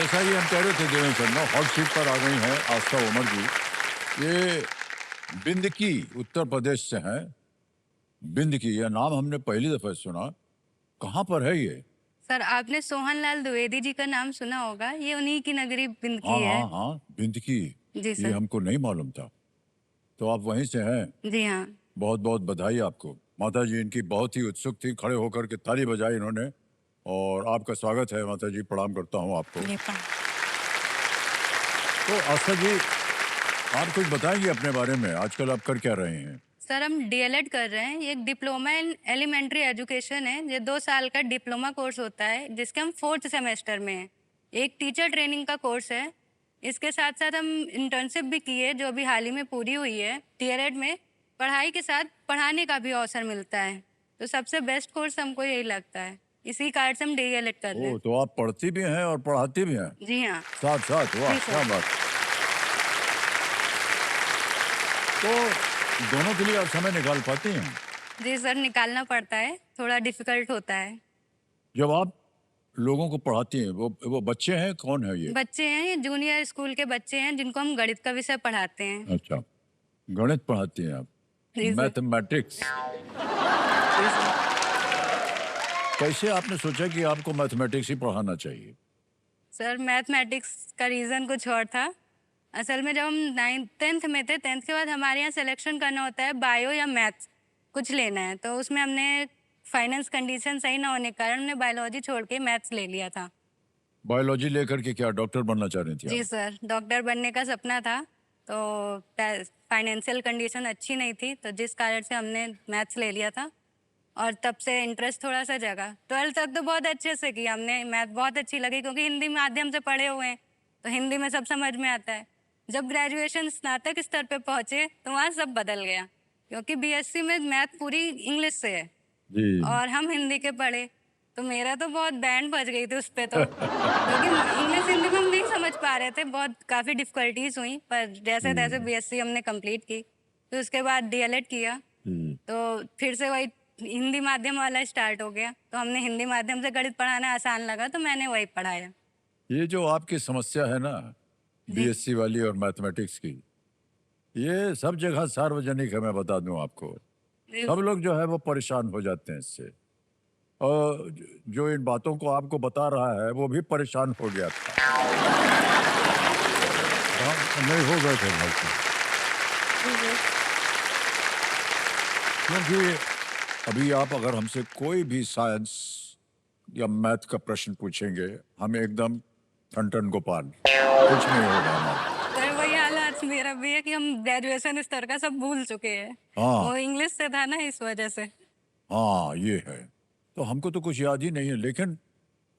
जैसा ही हम कह रहे थे देवेंद्र शर्मा, हॉट सीट पर आ गई हैं आस्था उमर जी। ये बिंदकी उत्तर प्रदेश से हैं। बिंदकी, यह नाम हमने पहली दफा सुना। कहाँ पर है ये? सर, आपने सोहनलाल द्विवेदी जी का नाम सुना होगा। ये उन्हीं की नगरी हाँ बिंदकी है। हाँ हाँ, बिंदकी। जी ये सर। हमको नहीं मालूम था। तो आप वहीं से हैं? जी हाँ। बहुत बहुत बधाई आपको। माता जी इनकी बहुत ही उत्सुक थी, खड़े होकर के ताली बजाई इन्होंने। और आपका स्वागत है माता जी, प्रणाम करता हूँ आपको। ये तो आस्था जी, आप कुछ बताएंगे अपने बारे में, आजकल आप कर क्या रहे हैं? सर, हम डीएलएड कर रहे हैं। ये एक डिप्लोमा इन एलिमेंट्री एजुकेशन है। ये 2 साल का डिप्लोमा कोर्स होता है, जिसके हम 4th सेमेस्टर में हैं। एक टीचर ट्रेनिंग का कोर्स है। इसके साथ साथ हम इंटर्नशिप भी किए, जो अभी हाल ही में पूरी हुई है। डीएलएड में पढ़ाई के साथ पढ़ाने का भी अवसर मिलता है। तो सबसे बेस्ट कोर्स हमको यही लगता है। इसी कारण से हम डीएलएड कर रहे ओह, हैं। तो आप पढ़ती भी हैं और पढ़ाती भी हैं जी हाँ। साथ साथ? वाह, जी क्या सर। बात। तो दोनों के लिए आप समय निकाल पाती हैं? जी सर, निकालना पड़ता है। थोड़ा डिफिकल्ट होता है। जब आप लोगों को पढ़ाती हैं, वो बच्चे हैं, कौन है ये? बच्चे हैं, ये जूनियर स्कूल के बच्चे हैं, जिनको हम गणित का विषय पढ़ाते हैं। अच्छा, गणित पढ़ाती हैं आप? जी सर। मैथमेटिक्स। जी सर। कैसे आपने सोचा कि आपको मैथमेटिक्स ही पढ़ाना चाहिए? सर, मैथमेटिक्स का रीज़न कुछ और था। असल में जब हम 10th में थे, 10th के बाद हमारे यहाँ सिलेक्शन करना होता है, बायो या मैथ्स कुछ लेना है। तो उसमें हमने फाइनेंस कंडीशन सही ना होने के कारण हमने बायोलॉजी छोड़ के मैथ्स ले लिया था। बायोलॉजी लेकर के क्या डॉक्टर बनना चाह रही थी जी आप? सर, डॉक्टर बनने का सपना था। तो फाइनेंशियल कंडीशन अच्छी नहीं थी, तो जिस कारण से हमने मैथ्स ले लिया था। और तब से इंटरेस्ट थोड़ा सा जगा। 12th तक तो बहुत अच्छे से किया हमने, मैथ बहुत अच्छी लगी क्योंकि हिंदी माध्यम से पढ़े हुए हैं, तो हिंदी में सब समझ में आता है। जब ग्रेजुएशन स्नातक स्तर पे पहुंचे तो वहाँ सब बदल गया, क्योंकि बीएससी में मैथ पूरी इंग्लिश से है जी। और हम हिंदी के पढ़े। तो मेरा तो बहुत बैंड बज गई थी उस पे तो, क्योंकि इंग्लिश हिंदी में हम नहीं समझ पा रहे थे। बहुत काफ़ी डिफ़िकल्टीज़ हुई, पर जैसे-तैसे बीएससी हमने कंप्लीट की। फिर उसके बाद डीएलएड किया, तो फिर से वही हिंदी माध्यम वाला स्टार्ट हो गया। तो हमने हिंदी माध्यम से गणित पढ़ाना आसान लगा, तो मैंने वही पढ़ाया। ये जो आपकी समस्या है ना, जी। बीएससी वाली और मैथमेटिक्स की, ये सब जगह सार्वजनिक है, मैं बता दूं आपको। जी। सब लोग जो है वो परेशान हो जाते हैं इससे। और जो इन बातों को आपको बता रहा है वो भी परेशान हो गया था। हाँ, नहीं हो गए थे भाई साहब। जी। क्योंकि अभी आप अगर हमसे कोई भी साइंस या मैथ का प्रश्न पूछेंगे, हम एकदम ठन गोपाल, कुछ नहीं होगा हमारा। सर, वही हालात मेरा भी है कि हम ग्रेजुएशन स्तर का सब भूल चुके हैं। हाँ वो इंग्लिश से था ना, इस वजह से। हाँ, ये है। तो हमको तो कुछ याद ही नहीं है, लेकिन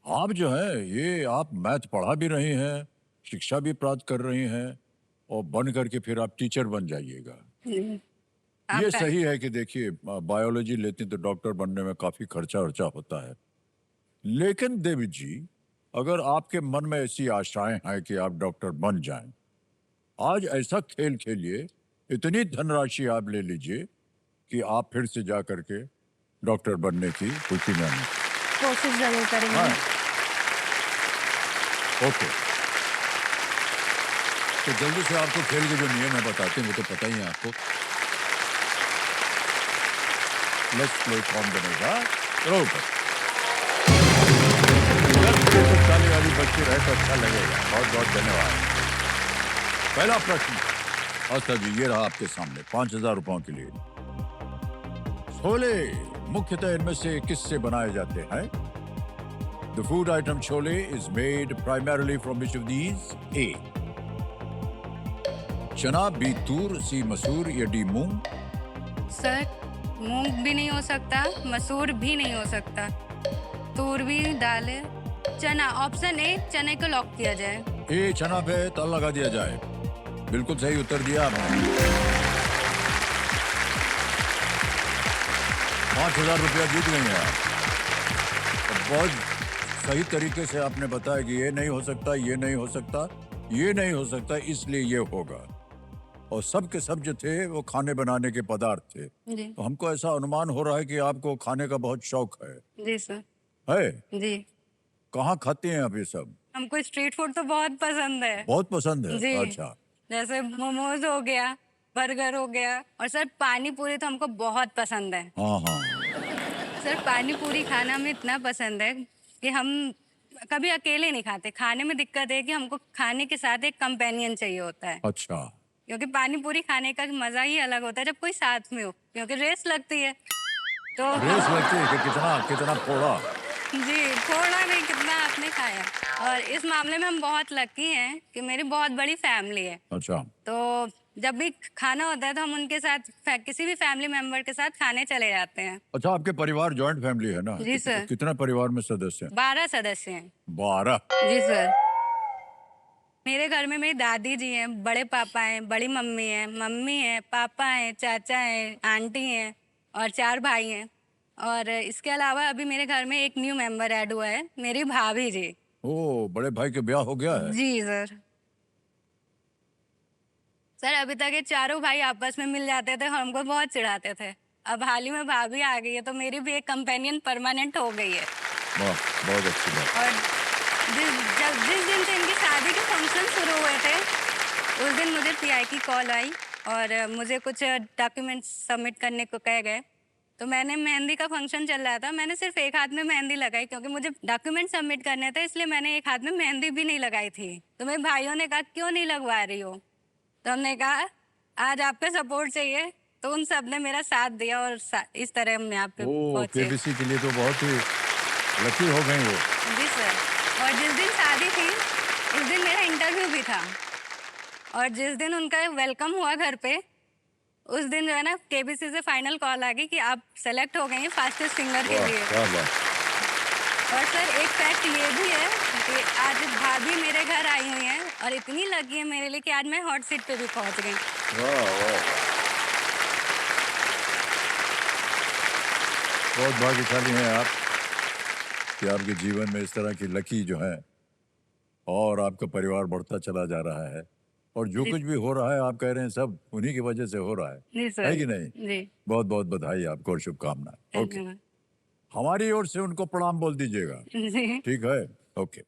आप जो है ये आप मैथ पढ़ा भी रही हैं, शिक्षा भी प्राप्त कर रही हैं, और बन करके फिर आप टीचर बन जाइएगा। जी। ये आपका। सही है कि देखिए, बायोलॉजी लेती तो डॉक्टर बनने में काफी खर्चा वर्चा होता है। लेकिन देवी जी, अगर आपके मन में ऐसी आशाएं हैं कि आप डॉक्टर बन जाएं, आज ऐसा खेल खेलिए, इतनी धनराशि आप ले लीजिए कि आप फिर से जा करके डॉक्टर बनने की रुचि में आएं। कोशिश जरूर हाँ, करेंगे। ओके। तो जल्दी से आपको खेल के जो नियम है बताते हैं, वो तो पता ही है आपको। लेट्स प्ले कौन बनेगा रोबोट। तो ताली वाली बच्ची रहे तो अच्छा लगेगा। बहुत बहुत धन्यवाद। पहला प्रश्न आस्था जी, ये रहा आपके सामने 5,000 रुपयों के लिए। छोले मुख्यतः इनमें से किससे बनाए जाते हैं? The food item chole is made primarily from which of these? A. चना, B तूर, C मसूर या D मूंग? सर, मूंग भी नहीं हो सकता, मसूर भी नहीं हो सकता, तूर भी दाल है। चना, ऑप्शन ए, चने को लॉक किया जाए। ए चना पे ताला लगा दिया जाए। बिल्कुल सही उत्तर दिया आपने। 5,000 रुपया जीत गई हैं आप। और बहुत सही तरीके से आपने बताया कि ये नहीं हो सकता, ये नहीं हो सकता, ये नहीं हो सकता, इसलिए ये होगा। और सब के सब जो थे वो खाने बनाने के पदार्थ थे। जी। तो हमको ऐसा अनुमान हो रहा है कि आपको खाने का बहुत शौक है। जी सर। है? जी। कहाँ खाते हैं आप ये सब? हमको स्ट्रीट फूड तो बहुत पसंद है। बहुत पसंद है। जी। अच्छा। जैसे मोमोज हो गया, बर्गर हो गया और सर पानी पूरी तो हमको बहुत पसंद है। हाँ हाँ। सर पानी पूरी खाना हमें इतना पसंद है कि हम कभी अकेले नहीं खाते। खाने में दिक्कत है कि हमको खाने के साथ एक कंपेनियन चाहिए होता है। अच्छा। क्योंकि पानी पूरी खाने का मज़ा ही अलग होता है जब कोई साथ में हो, क्योंकि रेस लगती है। तो रेस लगती है कि कितना कितना फोड़ा। जी, थोड़ा नहीं कितना आपने खाया। और इस मामले में हम बहुत लकी हैं कि मेरी बहुत बड़ी फैमिली है। अच्छा। तो जब भी खाना होता है तो हम उनके साथ किसी भी फैमिली मेंबर के साथ खाने चले जाते हैं। अच्छा, आपके परिवार जॉइंट फैमिली है ना? जी सर। कितने परिवार में सदस्य हैं? 12 सदस्य हैं। 12। जी सर। मेरे घर में मेरी दादी जी हैं, बड़े पापा हैं, बड़ी मम्मी है, पापा हैं, चाचा हैं, आंटी हैं और 4 भाई हैं। और इसके अलावा अभी मेरे घर में एक न्यू मेंबर ऐड हुआ है, मेरी भाभी जी। ओ, बड़े भाई के ब्याह हो गया है? जी सर। सर अभी तक ये चारों भाई आपस में मिल जाते थे, हमको बहुत चिढ़ाते थे। अब हाल ही में भाभी आ गई है तो मेरी भी एक कंपेनियन परमानेंट हो गई है। वाह, बहुत अच्छी बात। और जिस दिन से इनकी शादी के फंक्शन शुरू हुए थे, उस दिन मुझे पीआई की कॉल आई और मुझे कुछ डॉक्यूमेंट्स सबमिट करने को कहे गए। तो मैंने मेहंदी का फंक्शन चल रहा था, मैंने सिर्फ एक हाथ में मेहंदी लगाई क्योंकि मुझे डॉक्यूमेंट सबमिट करने थे, इसलिए मैंने एक हाथ में मेहंदी भी नहीं लगाई थी। तो मेरे भाइयों ने कहा क्यों नहीं लगवा रही हो? तो हमने कहा आज आपका सपोर्ट चाहिए, तो उन सब ने मेरा साथ दिया और इस तरह हम यहाँ पे ओ, पहुंचे। केबीसी के लिए तो बहुत ही लकी हो गई वो। जी सर। और जिस दिन शादी थी उस दिन मेरा इंटरव्यू भी था और जिस दिन उनका वेलकम हुआ घर पे, उस दिन जो है ना केबीसी से फाइनल कॉल आ गई कि आप सेलेक्ट हो गई हैं फास्टेस्ट सिंगर के वाह, लिए। क्या बात। और सर एक फैक्ट ये भी है कि आज भाभी मेरे घर आई हुई हैं और इतनी लगी है मेरे लिए कि आज मैं हॉट सीट पे भी पहुंच गई। वाह वाह। बहुत भाग्यशाली हैं आप कि आपके जीवन में इस तरह की लकी जो है और आपका परिवार बढ़ता चला जा रहा है और जो जी कुछ भी हो रहा है आप कह रहे हैं सब उन्हीं की वजह से हो रहा जी है सर। कि नहीं? जी बहुत बहुत बधाई आपको और शुभकामनाएं। ओके, धन्यवाद। हमारी ओर से उनको प्रणाम बोल दीजिएगा। जी ठीक है। ओके।